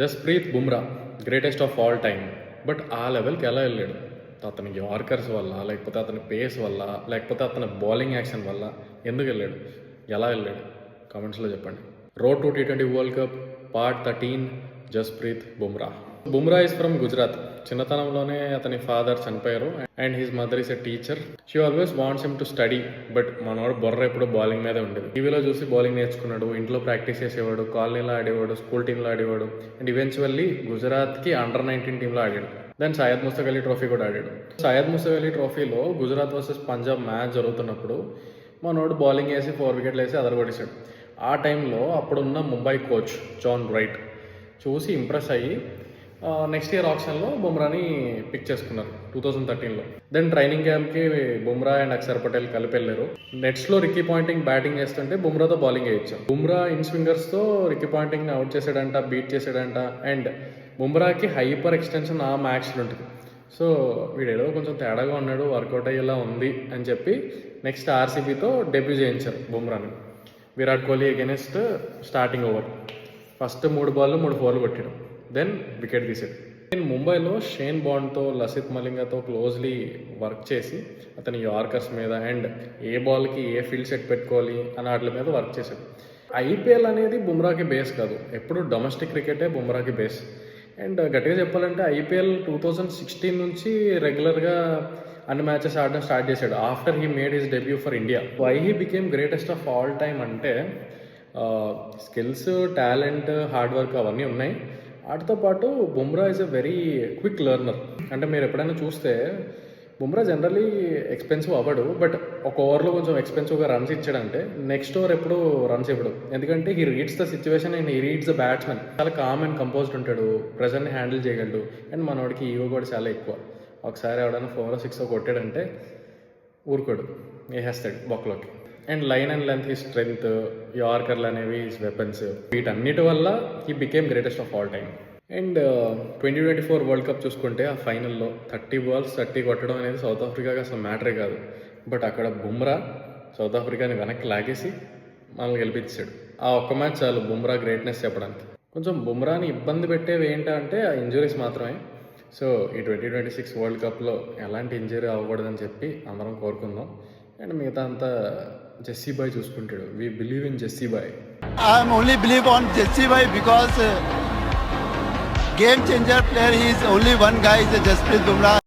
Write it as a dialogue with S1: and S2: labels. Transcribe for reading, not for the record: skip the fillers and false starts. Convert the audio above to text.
S1: Jasprit Bumrah greatest of all time. But ఆ లెవెల్కి ఎలా వెళ్ళాడు? అతని యార్కర్స్ వల్ల, లేకపోతే అతని పేస్ వల్ల, లేకపోతే అతని బౌలింగ్ యాక్షన్ వల్ల ఎందుకు వెళ్ళాడు? ఎలా వెళ్ళాడు? కామెంట్స్లో చెప్పండి. Road to T20 world cup part 13. Jasprit Bumrah. Bumrah is from Gujarat. చిన్నతనంలోనే అతని ఫాదర్ చనిపోయారు and his mother is a teacher. She always wants him to study, but మనోడు బొర్ర ఎప్పుడు బౌలింగ్ మీదే ఉండేది. టీవీలో చూసి బౌలింగ్ నేర్చుకున్నాడు, ఇంట్లో ప్రాక్టీస్ చేసేవాడు, కాలనీలో ఆడేవాడు, స్కూల్ టీంలో ఆడేవాడు అండ్ ఈవెన్చువల్లీ గుజరాత్కి అండర్-19 టీంలో ఆడాడు. దెన్ సయ్యద్ ముస్తక్ అలీ ట్రోఫీ కూడా ఆడాడు. సయ్యద్ ముస్తక్ అలీ ట్రోఫీలో గుజరాత్ వర్సెస్ పంజాబ్ మ్యాచ్ జరుగుతున్నప్పుడు మనోడు బౌలింగ్ వేసి 4 వికెట్లు వేసి అదరగొట్టేశాడు. ఆ టైంలో అప్పుడున్న ముంబై కోచ్ జాన్ రైట్ చూసి ఇంప్రెస్ అయ్యి నెక్స్ట్ ఇయర్ ఆప్షన్లో బుమ్రాని పిక్ చేసుకున్నారు 2013లో. దెన్ ట్రైనింగ్ క్యాంప్కి బుమ్రా అండ్ అక్షర్ పటేల్ కలిపి వెళ్ళారు. నెట్స్లో రిక్కీ పాయింటింగ్ బ్యాటింగ్ చేస్తుంటే బుమ్రాతో బౌలింగ్ వేయించారు. బుమ్రా ఇన్ స్వింగర్స్తో రిక్కీ పాయింటింగ్ని అవుట్ చేసాడంట, బీట్ చేసాడంట అండ్ బుమ్రాకి హైపర్ ఎక్స్టెన్షన్ ఆర్మ్ యాక్షన్ ఉంటుంది. సో వీడేదో కొంచెం తేడాగా ఉన్నాడు, వర్కౌట్ అయ్యేలా ఉంది అని చెప్పి నెక్స్ట్ ఆర్సీబీతో డెబ్యూ చేయించారు బుమ్రాని. Virat Kohli against starting over first 3 బాల్లు 3 4 కొట్టాడు. దెన్ వికెట్ తీసాడు. నేను ముంబైలో షేన్ బాండ్తో, లసిత్ మలింగాతో క్లోజ్లీ వర్క్ చేసి అతని యార్కర్స్ మీద అండ్ ఏ బాల్కి ఏ ఫీల్డ్ సెట్ పెట్టుకోవాలి అన్న వాటి మీద వర్క్ చేశాడు. ఐపీఎల్ అనేది బుమ్రాకి బేస్ కాదు, ఎప్పుడు డొమెస్టిక్ క్రికెటే బుమ్రాకి బేస్. అండ్ గట్టిగా చెప్పాలంటే ఐపీఎల్ 2016 నుంచి రెగ్యులర్గా అన్ని మ్యాచెస్ ఆడడం స్టార్ట్ చేశాడు after he made his debut for India. Why he became greatest of all time అంటే స్కిల్స్, టాలెంట్, హార్డ్ వర్క్ అవన్నీ ఉన్నాయి. వాటితో పాటు Bumrah is a very quick learner. అంటే మీరు ఎప్పుడైనా చూస్తే బుమ్రా జనరలీ ఎక్స్పెన్సివ్ అవ్వడు, బట్ ఒక ఓవర్లో కొంచెం ఎక్స్పెన్సివ్గా రన్స్ ఇచ్చాడంటే నెక్స్ట్ ఓవర్ ఎప్పుడు రన్స్ ఇవ్వడు. ఎందుకంటే he reads the situation and he reads the batsmen. చాలా కామ్ అండ్ కంపోజ్డ్ ఉంటాడు, ప్రెజర్ని హ్యాండిల్ చేయగలడు అండ్ మనోడికి ఈగో కూడా చాలా ఎక్కువ. ఒకసారి ఎవడైనా 4 or 6 కొట్టాడంటే ఊరుకోడు, వేసేస్తాడు బొక్కలోకి. అండ్ లైన్ అండ్ లెంత్, ఈ స్ట్రెంగ్త్, యార్కర్లు అనేవి హిస్ వెపన్స్, వీటన్నిటి వల్ల he became greatest of all time. And 2024 world cup చూసుకుంటే ఆ ఫైనల్లో 30 balls 30 కొట్టడం అనేది సౌత్ ఆఫ్రికాకి అసలు మ్యాటరే కాదు. బట్ అక్కడ బుమ్రా సౌత్ ఆఫ్రికాని వెనక్కి లాగేసి మనల్ని గెలిపించాడు. ఆ ఒక్క మ్యాచ్ చాలు బుమ్రా గ్రేట్నెస్ చెప్పడానికి. కొంచెం బుమ్రాని ఇబ్బంది పెట్టేవి ఏంటంటే ఆ ఇంజురీస్ మాత్రమే. సో ఈ 2026 వరల్డ్ కప్లో ఎలాంటి ఇంజరీ అవ్వకూడదని చెప్పి అందరం కోరుకుందాం. అండ్ మిగతా అంతా జెస్సీ బాయ్ చూసుకుంటాడు. వీ బిలీవ్ ఇన్ జెస్సీ బాయ్.
S2: I'm only believe on Jassi బాయ్ because game changer player. He is only one guy, is Jasprit Bumrah.